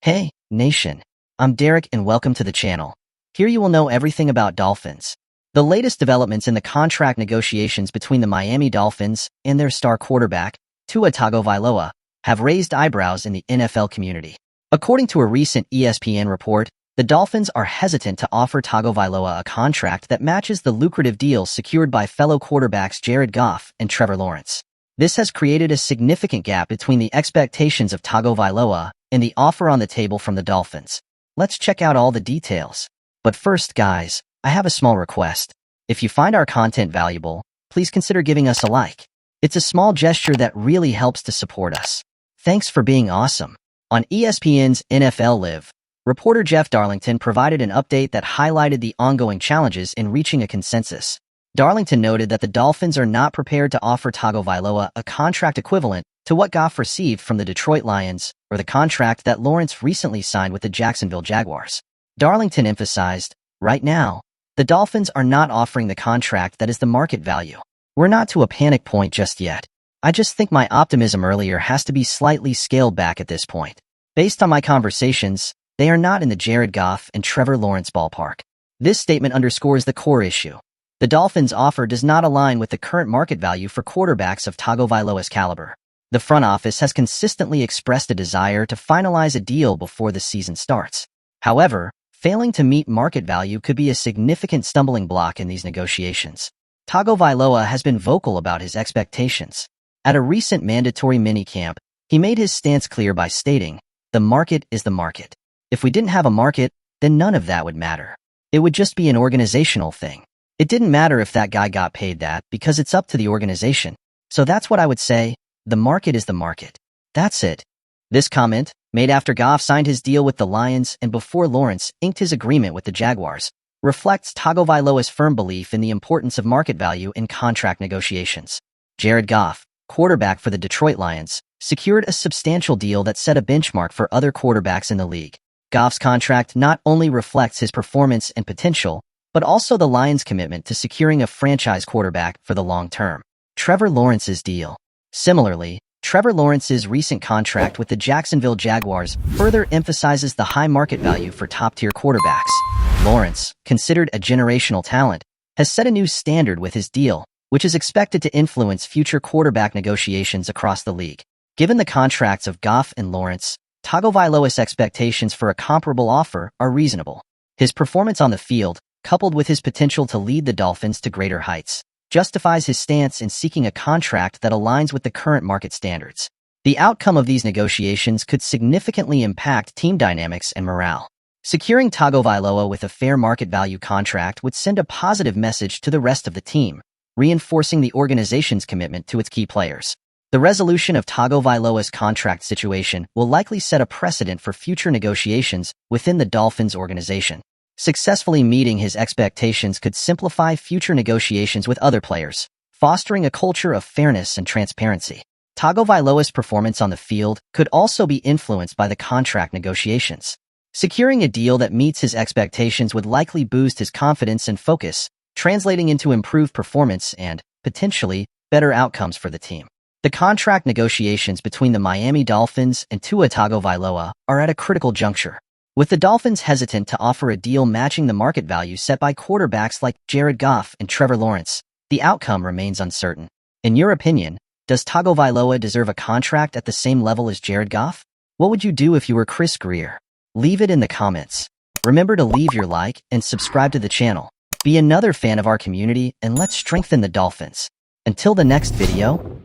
Hey, nation. I'm Derek and welcome to the channel. Here you will know everything about Dolphins. The latest developments in the contract negotiations between the Miami Dolphins and their star quarterback, Tua Tagovailoa, have raised eyebrows in the NFL community. According to a recent ESPN report, the Dolphins are hesitant to offer Tagovailoa a contract that matches the lucrative deals secured by fellow quarterbacks Jared Goff and Trevor Lawrence. This has created a significant gap between the expectations of Tagovailoa and the offer on the table from the Dolphins. Let's check out all the details. But first, guys, I have a small request. If you find our content valuable, please consider giving us a like. It's a small gesture that really helps to support us. Thanks for being awesome. On ESPN's NFL Live, reporter Jeff Darlington provided an update that highlighted the ongoing challenges in reaching a consensus. Darlington noted that the Dolphins are not prepared to offer Tagovailoa a contract equivalent to what Goff received from the Detroit Lions or the contract that Lawrence recently signed with the Jacksonville Jaguars. Darlington emphasized, right now, the Dolphins are not offering the contract that is the market value. We're not to a panic point just yet. I just think my optimism earlier has to be slightly scaled back at this point. Based on my conversations, they are not in the Jared Goff and Trevor Lawrence ballpark. This statement underscores the core issue. The Dolphins' offer does not align with the current market value for quarterbacks of Tagovailoa's caliber. The front office has consistently expressed a desire to finalize a deal before the season starts. However, failing to meet market value could be a significant stumbling block in these negotiations. Tagovailoa has been vocal about his expectations. At a recent mandatory minicamp, he made his stance clear by stating, "The market is the market. If we didn't have a market, then none of that would matter. It would just be an organizational thing. It didn't matter if that guy got paid that because it's up to the organization. So that's what I would say. The market is the market. That's it." This comment, made after Goff signed his deal with the Lions and before Lawrence inked his agreement with the Jaguars, reflects Tagovailoa's firm belief in the importance of market value in contract negotiations. Jared Goff, quarterback for the Detroit Lions, secured a substantial deal that set a benchmark for other quarterbacks in the league. Goff's contract not only reflects his performance and potential, but also the Lions' commitment to securing a franchise quarterback for the long term. Trevor Lawrence's deal. Similarly, Trevor Lawrence's recent contract with the Jacksonville Jaguars further emphasizes the high market value for top-tier quarterbacks. Lawrence, considered a generational talent, has set a new standard with his deal, which is expected to influence future quarterback negotiations across the league. Given the contracts of Goff and Lawrence, Tagovailoa's expectations for a comparable offer are reasonable. His performance on the field, coupled with his potential to lead the Dolphins to greater heights, justifies his stance in seeking a contract that aligns with the current market standards. The outcome of these negotiations could significantly impact team dynamics and morale. Securing Tagovailoa with a fair market value contract would send a positive message to the rest of the team, reinforcing the organization's commitment to its key players. The resolution of Tagovailoa's contract situation will likely set a precedent for future negotiations within the Dolphins organization. Successfully meeting his expectations could simplify future negotiations with other players, fostering a culture of fairness and transparency. Tagovailoa's performance on the field could also be influenced by the contract negotiations. Securing a deal that meets his expectations would likely boost his confidence and focus, translating into improved performance and, potentially, better outcomes for the team. The contract negotiations between the Miami Dolphins and Tua Tagovailoa are at a critical juncture. With the Dolphins hesitant to offer a deal matching the market value set by quarterbacks like Jared Goff and Trevor Lawrence, the outcome remains uncertain. In your opinion, does Tagovailoa deserve a contract at the same level as Jared Goff? What would you do if you were Chris Grier? Leave it in the comments. Remember to leave your like and subscribe to the channel. Be another fan of our community and let's strengthen the Dolphins. Until the next video,